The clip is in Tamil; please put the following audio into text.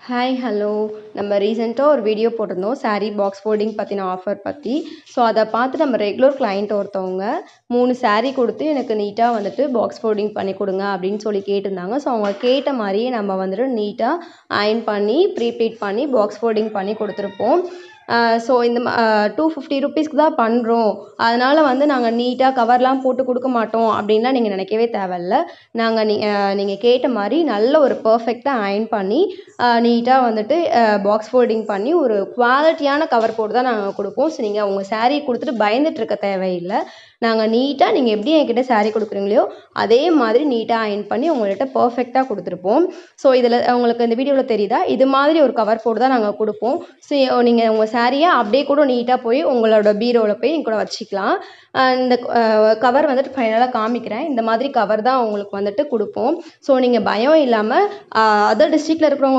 ஹாய் ஹலோ நம்ம ரீசெண்டாக ஒரு வீடியோ போட்டிருந்தோம் சாரீ பாக்ஸ் ஃபோல்டிங் பற்றின ஆஃபர் பற்றி. ஸோ அதை பார்த்து நம்ம ரெகுலர் கிளைண்ட் ஒருத்தவங்க 3 சாரீ கொடுத்து எனக்கு நீட்டாக வந்துட்டு பாக்ஸ் ஃபோல்டிங் பண்ணி கொடுங்க அப்படின்னு சொல்லி கேட்டிருந்தாங்க. ஸோ அவங்க கேட்ட மாதிரியே நம்ம வந்துட்டு நீட்டாக அயர்ன் பண்ணி ப்ரீப்ளீட் பண்ணி பாக்ஸ் ஃபோல்டிங் பண்ணி கொடுத்துருப்போம். ஸோ இந்த 250 ருபீஸ்க்கு தான் பண்ணுறோம், அதனால் வந்து நாங்கள் நீட்டாக கவர்லாம் போட்டு கொடுக்க மாட்டோம் அப்படின்லாம் நீங்கள் நினைக்கவே தேவையில்ல. நாங்கள் நீங்கள் கேட்ட மாதிரி நல்ல ஒரு பர்ஃபெக்டாக அயர்ன் பண்ணி நீட்டாக வந்துட்டு பாக்ஸ் ஃபோல்டிங் பண்ணி ஒரு குவாலிட்டியான கவர் போட்டு தான் நாங்கள் கொடுப்போம். ஸோ நீங்கள் உங்கள் சாரீ கொடுத்துட்டு பயந்துட்டு இருக்க தேவையில்லை. நாங்கள் நீட்டாக நீங்கள் எப்படி என்கிட்ட சாரீ கொடுக்குறீங்களோ அதே மாதிரி நீட்டாக அயர்ன் பண்ணி உங்கள்கிட்ட பர்ஃபெக்டாக கொடுத்துருப்போம். ஸோ இதில் உங்களுக்கு இந்த வீடியோவில் தெரியுதா, இது மாதிரி ஒரு கவர் போட்டு தான் நாங்கள் கொடுப்போம். ஸோ நீங்கள் உங்கள் சாரியை அப்படியே கூட நீட்டாக போய் உங்களோட பீரோவில் போய் கூட வச்சுக்கலாம். இந்த கவர் வந்துட்டு ஃபைனலாக காமிக்கிறேன். இந்த மாதிரி கவர் தான் உங்களுக்கு வந்துட்டு கொடுப்போம். ஸோ நீங்கள் பயம் இல்லாமல் அதர் டிஸ்ட்ரிக்டில் இருக்கிறவங்க